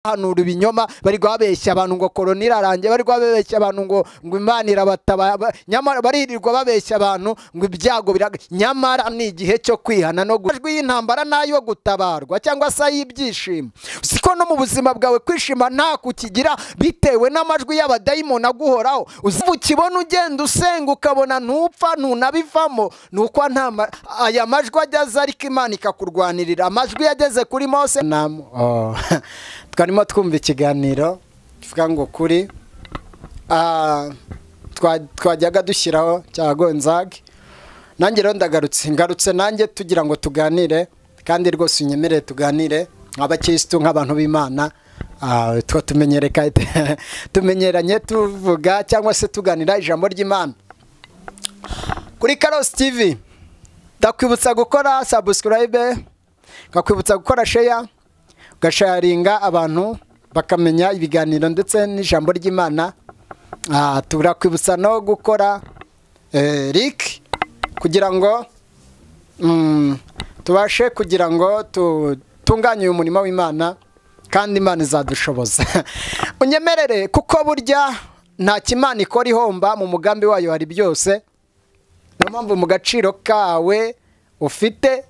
hanura ibinyoma, bari babeshya abantu ngo korona irarangiye, bari babeshya abantu ngo Imana irabataba, nyamara baririrwa babeshya abantu ngo ibyago nyamara ni igihe cyo kwihana no gujwi y'intambara nayo gutabarwa cyangwa se y'ibyishimo. Siko no mu buzima bwawe kwishima nta kukigira bitewe n'amajwi y'abadayimoni aguhoraho. Ukibona ugenda usenga ukabona ntupfa ntunabivamo, nuko aya majwi ageze ariko Imana ikakurwanirira. Amajwi yageze kuri Mose twarimo twumva ikiganiro tuvuga ngo kuri twajyaga dushyiraho cya Gonzaga. Nanjye rero ngarutse nanjye tugira ngo tuganire, kandi rwose unyemerere tuganire nk'abakirisitu nk'abantu b'Imana. Tumenyeranye tuvuga cyangwa se tuganira ijambo ry'Imana kuri Karosi TV. Ndakwibutsa gukora subscribe, ngakwibutsa gukora share, ugasharinga abantu bakamenya ibiganiro ndetse n'ijambo ry'Imana. Turakwibutsa no gukora like kugira ngo tubashe kugira ngo tunganye uyu murimo w'Imana, kandi Imana izadushoboza. Unyemerere kuko burya nta kimana ikora ihomba, mu mugambi wayo hari byose. Niyo mpamvu mu gaciro kawe ufite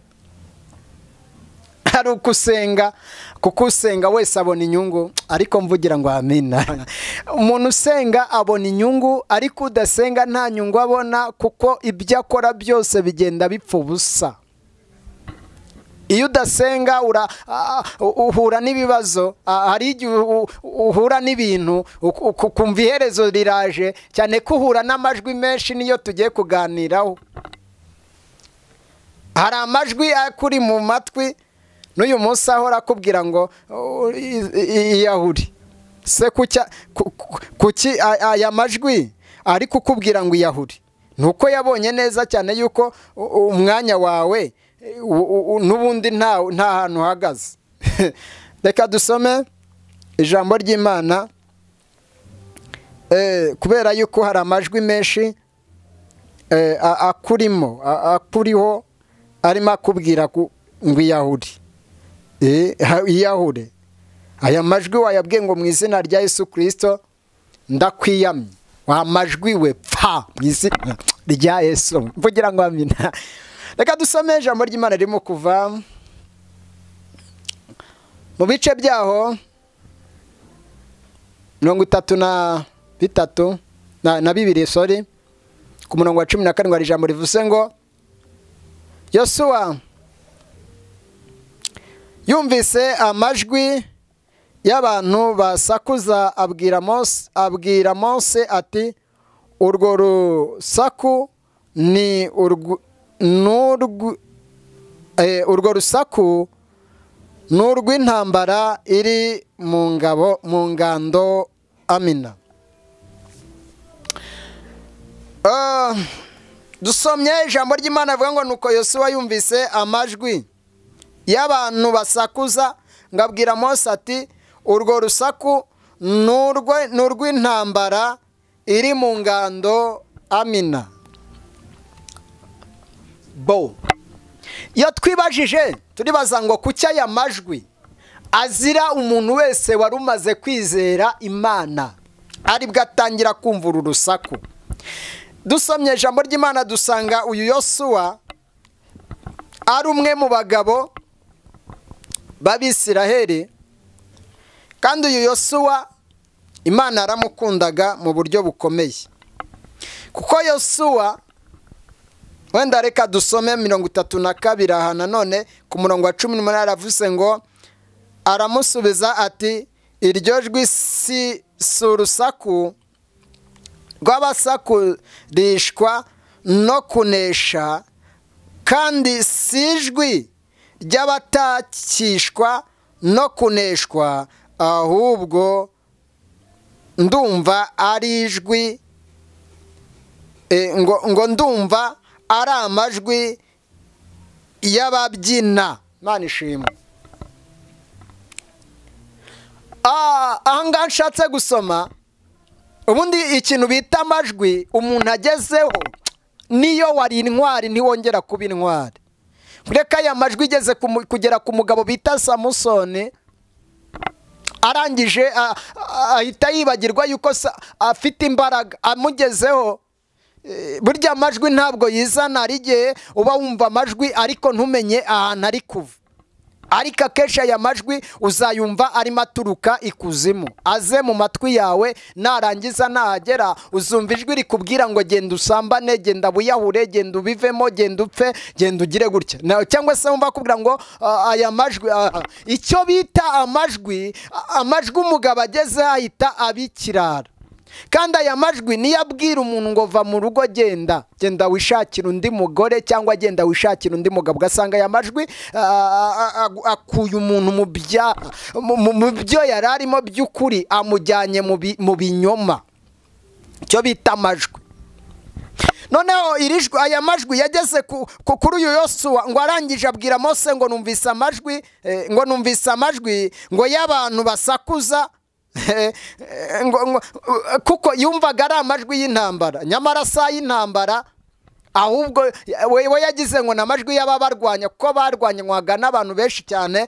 hari ukusenga, kuko usenga wese abona inyungu, ariko mvugira ngo amina. Umuntu usenga abona inyungu, ariko udasenga nta nyungu abona, kuko ibyo akora byose bigenda bipfa ubusa. Iyo udasenga uhura n'ibibazo, hari igihe uhura n'ibintu ukumva iherezo riraje, cyane ko uhura n'amajwi menshi niyo tugiye kuganiraho. Hari amajwi akuri mu matwi n'uyu munsi ahora akubwira ngo iyahuri. Se kuki aya majwi ari kukubwira ngo iyahuri? Nuko yabonye neza cyane yuko umwanya wawe n'ubundi nta hantu uhagaze. Reka dusome ijambo ry'Imana, kubera yuko hari amajwi menshi akuriho arimo akubwira ngo iyahuri. Iyahure. Aya majwi wayabwiye ngo mu izina rya Yesu Kristo ndakwiyamye, wa majwi we pfa mu izina rya Yesu. Mvugira ngo amina. Reka dusome ijambo ry'Imana ririmo kuva mu bice byaho 32 ku murongo wa 17 hari ijambo rivuze ngo Yosuwa yumvise amajwi y'abantu basakuza, abwira Mose ati urwo rusaku ni urwo rusaku n'urw'intambara iri mu ngando. Amina. Dusomye ijambo ry'Imana avuga ngo nuko Yosuwa yumvise amajwi y'abantu basakuza, ngabwira Mose ati urwo rusaku n'urw'intambara iri mu ngando. Amina. Iyo twibajije turibaza ngo kuki aya majwi azira umuntu wese wari umaze kwizera Imana aribwo atangira kumva uru rusaku. Dusomye ijambo ry'Imana dusanga uyu Yosuwa ari umwe mu bagabo b'Abisiraheli, kandi uyu Yosuwa Imana yaramukundaga mu buryo bukomeye, kuko Yosuwa, wenda reka dusome 32 aha nanone ku murongo wa 18 aravuze ngo aramusubiza ati iryo jwi si urusaku rw'abasakurishwa no kunesha, kandi si ijwi ry'abatakishwa no kuneshwa, ahubwo ndumva ari ijwi ngo ndumva ari amajwi y'ababyina. Imana ishimwe. Ahangaha nshatse gusoma ubundi ikintu bita amajwi umuntu agezeho niyo wari intwari ntiwongera kuba intwari. Kureka aya majwi igeze kugera ku mugabo bita Samusoni, arangije ahita yibagirwa yuko afite imbaraga amugezeho. Burya amajwi ntabwo yizana, ari igihe uba wumva amajwi ariko ntumenye ahantu ari kuva, ariko akenshi aya majwi uzayumva arimo aturuka ikuzimu, aze mu matwi yawe, narangiza nahagera uzumva ijwi rikubwira ngo genda usambane, genda wiyahure, genda ubivemo, genda upfe, genda ugire gutya. Cyangwa se wumva akubwira ngo aya majwi, icyo bita amajwi umugabo ageze ahita abikirara. Kandi aya majwi niyo abwira umuntu ngo va mu rugo, genda wishakira undi mugore cyangwa genda wishakira undi mugabo. Ugasanga aya majwi akuye umuntu mu byo yari arimo by'ukuri, amujyanye mu binyoma, icyo bita amajwi. Noneho aya majwi yageze kuri uyu Yosuwa, ngo arangije abwira Mose ngo numvise amajwi ngo y'abantu basakuza, kuko yumvaga ari amajwi y'intambara, nyamara si y'intambara, ahubwo we yagize ngo ni amajwi y'ababarwanya, kuko barwanywaga n'abantu benshi cyane.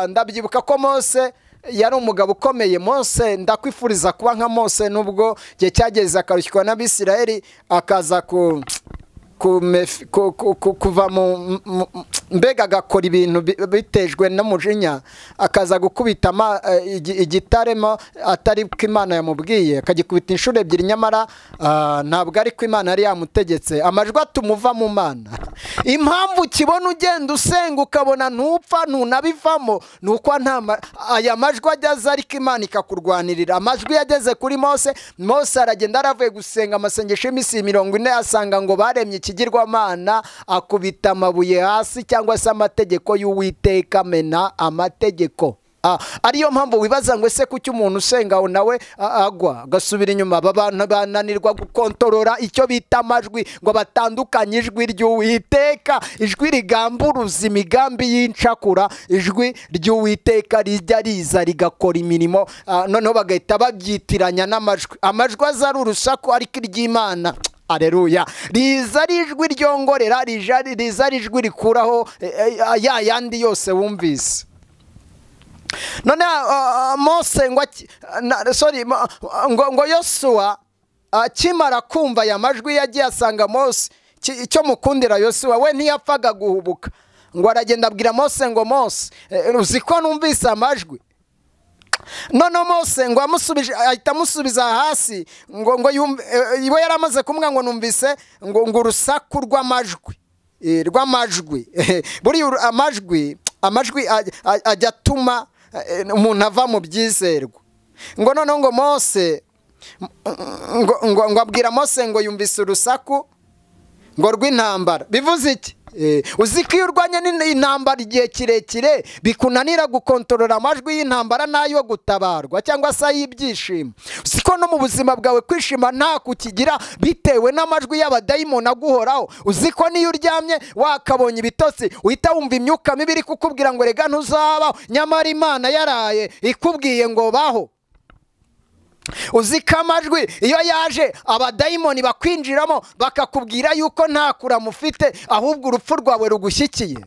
Ndabyibuka ko Mose yari umugabo ukomeye. Mose, ndakwifuriza kuba nka Mose, nubwo igihe cyageze akarushywa n'Abisirayeli, akaza kuva mbega agakora ibintu bitejwe n'umujinya, akaza gukubita igitaremo atari ko Imana yamubwiye, akagikubita inshuro ebyiri, nyamara ntabwo ari ko Imana yari yamutegetse. Amajwi atumuva mu Mana. Impamvu ukibona ugenda usenga ukabona ntupfa ntunabivamo, ni uko aya majwi ageze ariko Imana ikakurwanirira. Amajwi yageze kuri Mose aragenda, aravuye gusenga amasengesho y'iminsi 40, asanga ngo baremye ikigirwamana, akubita amabuye hasi, cyangwa se amategeko y'Uwiteka, amena amategeko. Ariyo mpamvu wibaza ngo ese kuki umuntu usenga aho nawe agwa agasubira inyuma. Aba bantu bananirwa gukontorora icyo bita amajwi, ngo batandukanye ijwi ry'Uwiteka, ijwi rigamburuza imigambi y'incakura, ijwi ry'Uwiteka rijya riza rigakora imirimo, noneho bagahita babyitiranya n'amajwi. Amajwi aza ari urusaku, ariko iry'Imana, aleluya, riza ari ijwi ryongorera, riza ari ijwi rikuraho ya yandi yose wumvise. None Mose ngo Yosuwa akimara kumva aya majwi yagiye asanga Mose. Icyo mukundira Yosuwa, we ntiyapfaga guhubuka, ngo aragenda abwira Mose ngo Mose, uzi ko numvise amajwi. None Mose ngo ahita amusubiza hasi, ngo iwe yaramaze kumubwira ngo numvise ngo urusaku rw'amajwi. Buriya amajwi ajya atuma umuntu ava mu byizerwa. Ngo noneho ngo Mose ngo abwira Mose ngo yumvise urusaku ngo rw'intambara. Bivuze iki? Uzi ko iyo urwanya intambara igihe kirekire bikunanira gukontorora amajwi y'intambara n'ayo gutabarwa cyangwa se ay'ibyishimo. Uzi ko no mu buzima bwawe kwishima nta kukigira bitewe n'amajwi y'abadayimoni aguhoraho. Uzi ko niyo uryamye wakabonye ibitotsi uhita wumva imyuka mibi iri kukubwira ngo rega ntuzabaho, nyamara Imana yaraye ikubwiye ngo baho. Uzi ko amajwi iyo yaje abadayimoni bakwinjiramo bakakubwira yuko nta kuramufite, ahubwo urupfu rwawe rugushyikiye.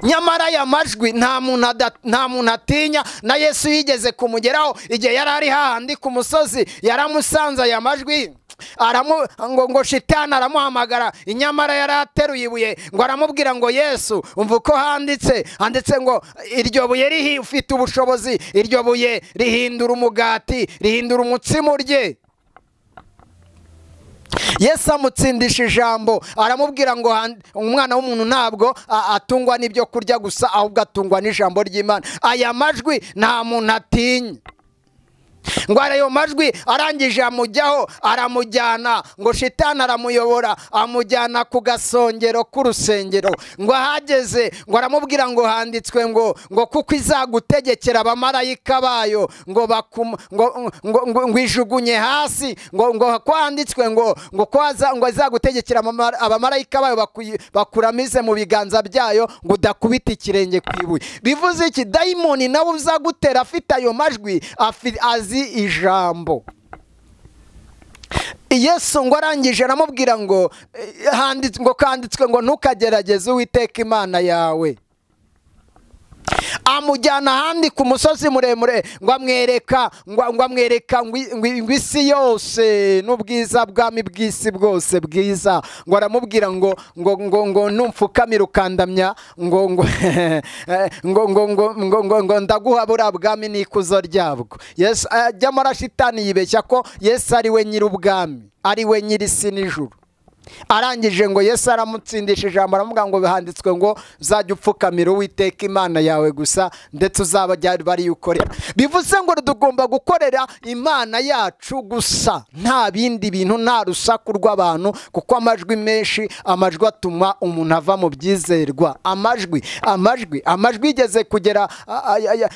Nyamara aya majwi nta muntu atinya. Na Yesu yigeze kumugeraho igihe yari ari hahandi ku musozi, yaramusanze aya majwi, ngo shitani aramuhamagara, inyamara yari ateruye ibuye, ngo aramubwira ngo Yesu umva uko handitse ngo iryo buye ufite ubushobozi, iryo buye rihindura umugati, rihindura umutsima urye. Yesu amutsindisha ijambo, aramubwira ngo umwana w'umuntu ntabwo atungwa n'ibyo kurya gusa, ahubwo atungwa n'ijambo ry'Imana. Aya majwi nta muntu atinya. Ngo ayo majwi arangije amujyaho, aramujyana, ngo shitani aramuyobora, amujyana ku gasongero k'urusengero. Ngo ahageze ngo aramubwira ngo handitswe ngo kuko izagutegekera abamarayika bayo ngo ijugunye hasi, ngo kwanditswe ngo izagutegekera abamarayika bayo bakuramize mu biganza byayo, ngo udakubita ikirenge ku ibuye. Bivuze iki? Dayimoni nawe uzagutera afite ayo majwi, azi ijambo. Yesu ngo arangije aramubwira ngo kanditswe ngo ntukagerageze Uwiteka Imana yawe. amujyana ahandi ku musozi muremure ngo amwereka ngo isi yose n'ubwiza bwami bw'isi bwose bwiza, ngo aramubwira ngo numfukamira ukandamya ngo ndaguha buriya bwami n'ikuzo ryabwo. Yesu nyamara shitani yibeshya ko Yesu ari we nyir'ubwami, ari we nyir'isi n'ijuru. Arangije ngo Yesu aramutsindisha ijambo aramubwira ngo bihanditswe ngo uzajya upfukamira Uwiteka Imana yawe gusa ndetse uzaba bari ukorera. Bivuze ngo tugomba gukorera Imana yacu gusa, nta bindi bintu, nta rusaku rw'abantu, kuko amajwi menshi, amajwi atuma umuntu ava mu byizerwa. Amajwi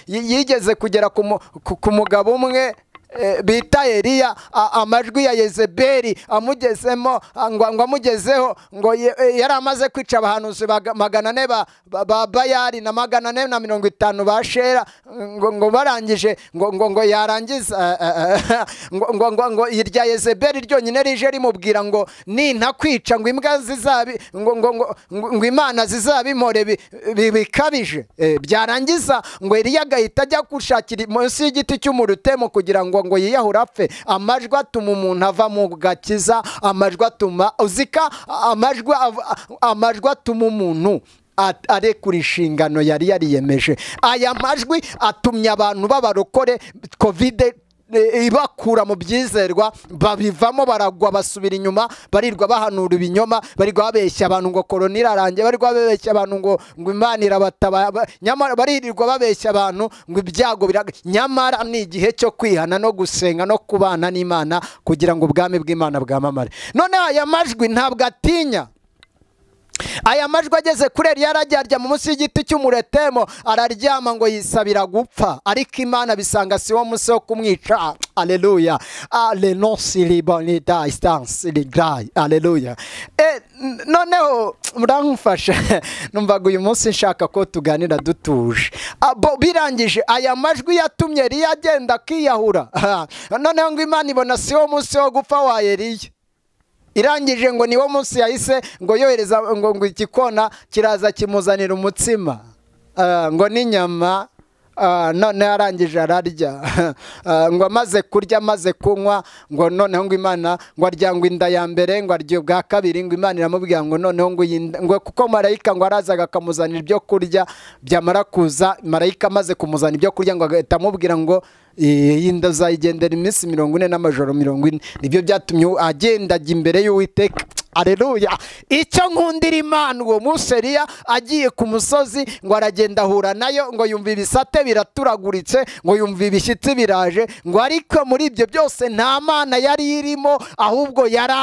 yigeze kugera ku mugabo umwe bita Eliya, amajwi ya Yezebeli amugezemo ngo amugezeho ngo yari amaze kwica abahanuzi 400 ba Bayali na 450 ba Shera, ngo barangije ngo yarangiza ngo irya Yezebeli ryonyine rije rimubwira ngo nintakwica ngo imbwa zizabi ngo Imana zizabimore bikabije. Byarangiza ngo Eliya agahita ajya gushakira munsi y'igiti cy'umurutemo kugira ngo yiyahura apfe. Amajwi atuma umuntu ava mu gakiza, amajwi atuma uzika, amajwi atuma umuntu arekura inshingano yari yariyemeje. Aya majwi atumye abantu b'abarokore Covid ibakura mu byizerwa, babivamo baragwa basubira inyuma, barirwa bahanura ibinyoma, barirwa babeshya abantu ngo korona irarangiye, barirwa babeshya abantu ngo Imana irabataba, nyamara barirwa babeshya abantu ngo ibyago nyamara ni igihe cyo kwihana no gusenga no kubana n'Imana kugira ngo ubwami bw'Imana bwamamare. None aya majwi ntabwo atinya. Aya majwi ageze kuri Eliya yarajya mu munsi y'igiti cy'umuretemo araryama ngo yisabira gupfa, ariko Imana bisanga si wo munsi wo kumwica. Alleluia. Alleluia. Noneho muramfasha, numvaga uyu munsi nshaka ko tuganira dutuje. Birangije aya majwi yatumye Eliya agenda akiyahura. Noneho ngo Imana ibona si wo munsi wo gupfa wa Eliya. Irangije ngo niwo munsi yahise ngo yohereza ngo igikona kiraza kimuzanira umutsima ngo n'inyama. None arangije ararya ngo amaze kurya amaze kunywa ngo noneho ngo Imana ngo arya ngo inda ya mbere ngo arya ubwa kabiri ngo Imana iramubwira ngo noneho ngo kuko marayika ngo arazaga akamuzanira ibyo kurya, byamara kuza marayika amaze kumuzana ibyo kurya ngo agahita amubwira ngo iyi nda uzayigendera iminsi 40 n'amajoro 40. Nibyo byatumye agenda ajya imbere y'Uwiteka. Alleluia. Icyo nkundira Imana uwo munsi Eliya agiye ku musozi ngo aragenda ahura nayo, ngo yumva ibisate biraturaguritse, ngo yumva ibishyitsi biraje, ngo ariko muri ibyo byose nta Mana yari irimo, ahubwo yari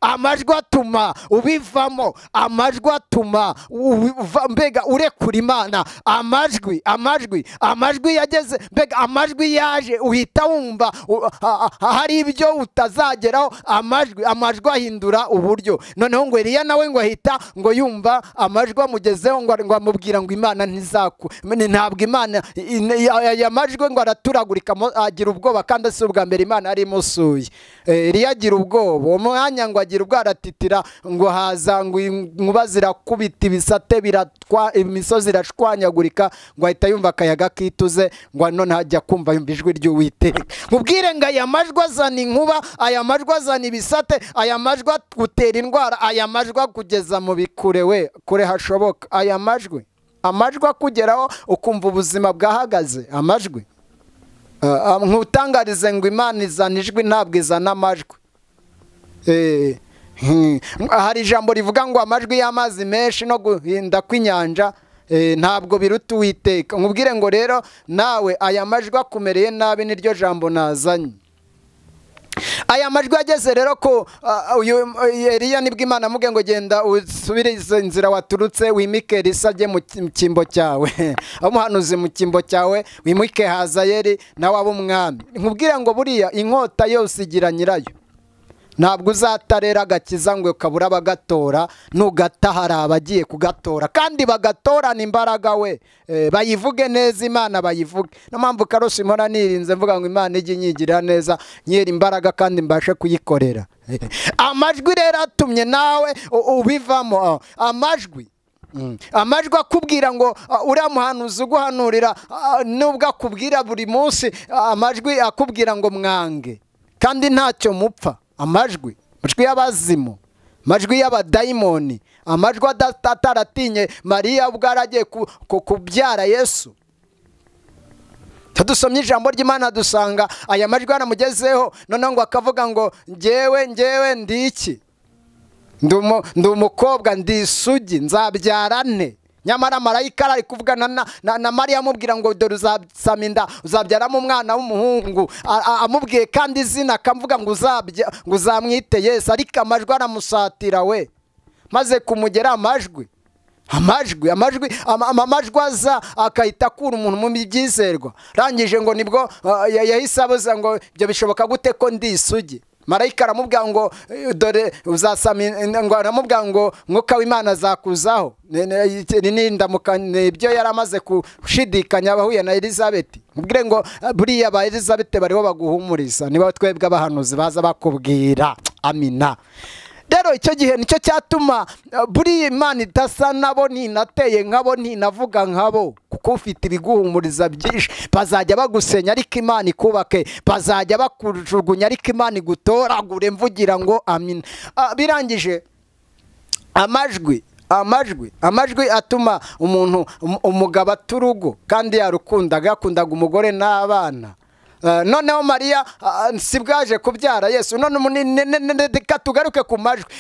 amajwi atuma ubivamo, amajwi atuma mbega urekura Imana. Amajwi yageze, mbega amajwi yaje uhita wumva hari ibyo utazageraho. Amajwi ahindura uburyo. Noneho ngo Eliya nawe ngo ahita ngo yumva amajwi amugezeho ngo amubwira ngo Imana ntabwo Imana aya majwi ngo araturagurika, agira ubwoba kandi si ubwa mbere Imana yari imusuye. Eliya agira ubwoba, uwo mwanya ngo agira ubwoba aratitira, ngo haza ngo inkuba zirakubita, ibisate imisozi irashwanyagurika, ngo ahita yumva akayaga kituze, ngo none hajya kumva yumva ijwi ry'Uwiteka. Mubwire ngo aya majwi azana inkuba, aya majwi azana ibisate, aya majwi gutera indwara, aya majwi kugeza mu bikure kure hashoboka. Aya majwi akugeraho ukumva ubuzima bwahagaze. Amajwi nkutangarize ngo Imana izana ijwi ntabwo izana amajwi. Hari ijambo rivuga ngo amajwi y'amazi menshi no guhinda kw'inyanja ntabwo biruta Uwiteka. Nkubwire ngo rero nawe aya majwi akumereye nabi niryo jambo nazanye. Aya majwi ageze rero ko Eliya nibwo Imana amubwiye ngo genda usubirize inzira waturutse, wimike Elisa ajye mu cyimbo cyawe, umuhanuzi mu cyimbo cyawe, wimike Hazayeli nawe abe umwami. Nkubwire ngo buriya inkota yose igira nyirayo. Ntabwo uzatarera agakiza ngo kabura bagatora, nugata hari abagiye kugatora kandi bagatorana imbaraga we. Bayivuge neza Imana bayivuge. No mpamvu Karosi mpora nirinze mvuga ngo Imana ijye inyigira neza, nyera imbaraga kandi mbashe kuyikorera. Amajwi rero atumye nawe ubivamo. Amajwi amajwi akubwira ngo uriya muhanuzi uguhanurira nubwo akubwira buri munsi amajwi akubwira ngo mwange kandi ntacyo mupfa. Amajwi y'abazimu, amajwi y'abadayimoni, amajwi ataratinye Mariya ubwo aragiye kubyara Yesu. Dusomye ijambo ry'Imana dusanga aya majwi yaramugezeho, noneho ngo akavuga ngo njyewe ndi iki? Ndi umukobwa, ndi isugi, nzabyara nte? Nyamara marayika ari kuvugana na Mariya amubwira ngo dore uzasama inda, uzabyaramo umwana w'umuhungu. Amubwiye kandi izina akavuga ngo uzamwite Yesu. Ariko amajwi aramusatira we, maze kumugera amajwi aza akahita akura umuntu mu byizerwa. Rangije ngo nibwo yahise abuza ngo ibyo bishoboka gute ko ndi isugi? Marayika aramubwira ngo dore uzasama, ngo aramubwira ngo mwuka w'Imana azakuzaho. Ibyo yari amaze gushidikanya abahuye na Elizabeth. Mubwire ngo buriya ba Elizabeth bariho baguhumuriza, niba twebwe abahanuzi baza bakubwira. Amina. Rero icyo gihe nicyo cyatuma buriya Imana idasa nabo, ntinateye nkabo, ntinavuga nkabo, kuko ufite ibiguhumuriza byinshi. Bazajya bagusenya ariko Imana ikubake, bazajya bakujugunya ariko Imana igutoragure. Mvugira ngo amina. Birangije amajwi atuma umugabo aturugo kandi yakundaga umugore n'abana. Noneho Mariya sibwaje kubyara Yesu. None tugaruke ku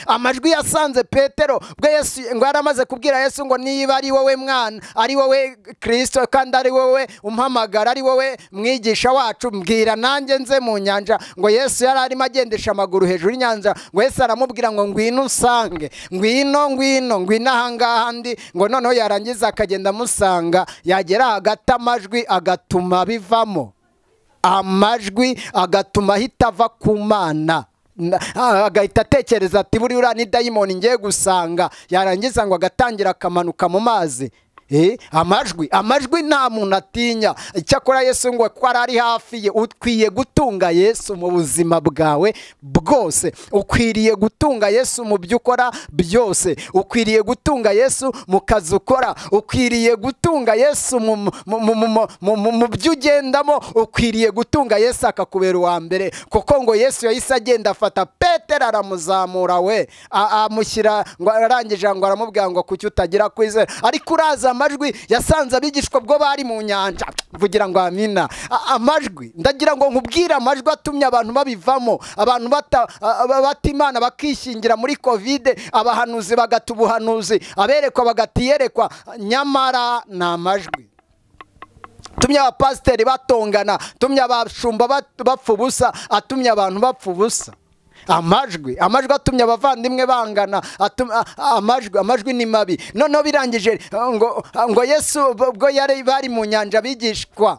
amajwi yasanze Petero bwo Yesu ngo yaramaze kubwira Yesu ngo niba ari wowe mwana, ari wowe Kristo, kandi ari wowe umpamagara, ari wowe mwigisha wacu, mbwira nanjye nze mu nyanja. Ngo Yesu yari arimo agendesha amaguru hejuru y'inyanja, ngo Yesu aramubwira ngo ngwino usange, ngwino ahangaha ndi. Ngo noneho yarangiza akagenda amusanga, yagera hagati amajwi agatuma bivamo, amajwi agatuma ahita ava ku Mana, agahita atekereza ati buriya uriya ni dayimoni ngiye gusanga. Yarangiza ngo agatangira akamanuka mu mazi. Amajwi nta muntu atinya. Icyakora Yesu ngo ko ari hafi ye. Ukwiye gutunga Yesu mu buzima bwawe bwose, ukwiriye gutunga Yesu mu byo ukora byose, ukwiriye gutunga Yesu mu kazi ukora, ukwiriye gutunga Yesu mu byo ugendamo, ukwiriye gutunga Yesu akakubera uwa mbere. Kuko ngo Yesu yahise agenda afata Petero aramuzamura we, amushyira ngo arangije ngo aramubwira ngo kuki utagira kwizera. Ariko uraza amajwi yasanze abigishwa bwo bari mu nyanja. Mvugira ngo amina. Amajwi ndagira ngo nkubwire amajwi atumye abantu babivamo, abantu bata Imana bakishingira muri Covid, abahanuzi bagata ubuhanuzi, aberekwa bagatiyerekwa. Nyamara ni amajwi atumye abapasiteri batongana, atumye abashumba bapfa ubusa, atumye abantu bapfa ubusa. Amajwi atumye abavandimwe bangana. Amajwi ni mabi. Noneho birangije ngo Yesu bwo bari mu nyanja bigishwa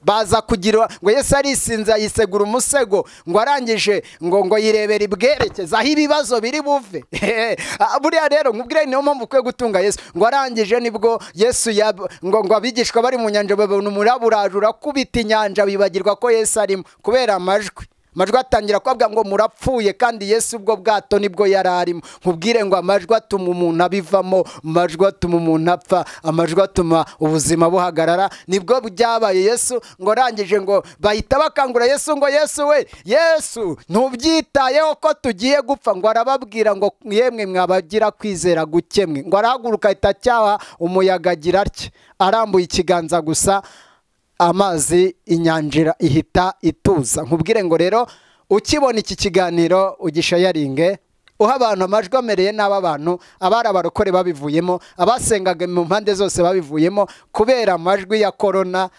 baza kugira ngo Yesu arisinza yisegura umusego, ngo arangije ngo yirebera ibwerekeza aho ibibazo biri buve. Buriya rero nkubwire niyo mpamvu ukwiye gutunga Yesu. Ngo arangije nibwo Yesu ngo abigishwa bari mu nyanja babona umuraba uraje urakubita inyanja, bibagirwa ko Yesu arimo kubera amajwi. Amajwi atangira kuvuga ngo murapfuye, kandi Yesu ubwo bwato nibwo yari arimo. Nkubwire ngo amajwi atuma umuntu abivamo, amajwi atuma umuntu apfa, amajwi atuma ubuzima buhagarara. Nibwo byabaye Yesu. Ngo arangije ngo bahita bakangura Yesu ngo Yesu we, Yesu ntubyitayeho ko tugiye gupfa. Ngo arababwira ngo yemwe mwabagira kwizera gukemwe. Ngo arahaguruka ahita acyaha umuyaga agira atya, arambuye ikiganza gusa, amazi inyanja ihita ituza. Nkubwire ngo rero ukibona iki kiganiro ugishayaringe, uha abantu amajwi amereye n'aba bantu, abari abarokore babivuyemo, abasengaga mu mpande zose babivuyemo kubera amajwi ya korona.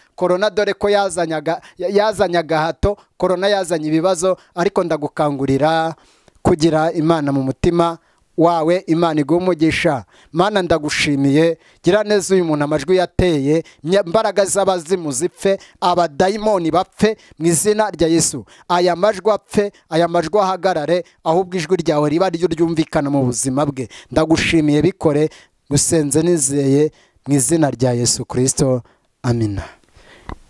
Dore ko yazanye agahato, korona yazanye ibibazo. Ariko ndagukangurira kugira Imana mu mutima wawe. Imana iguha umugisha. Mana ndagushimiye, gira neza uyu muntu amajwi yateye, imbaraga z'abazimu zipfe, abadayimoni bapfe mu izina rya Yesu. Aya majwi apfe, aya majwi ahagarare, ahubwo ijwi ryawe riba ryo ryumvikana mu buzima bwe. Ndagushimiye, bikore, gusenze nizeye mu izina rya Yesu Kristo, amina.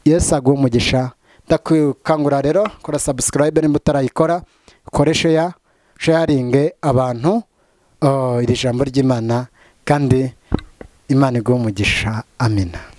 Yesu aguha umugisha. Ndakangura rero kora subscribe nimba utarayikora, ukoreshe sharinge abantu iri jambo ry'Imana, kandi Imana iguhe umugisha. Amina.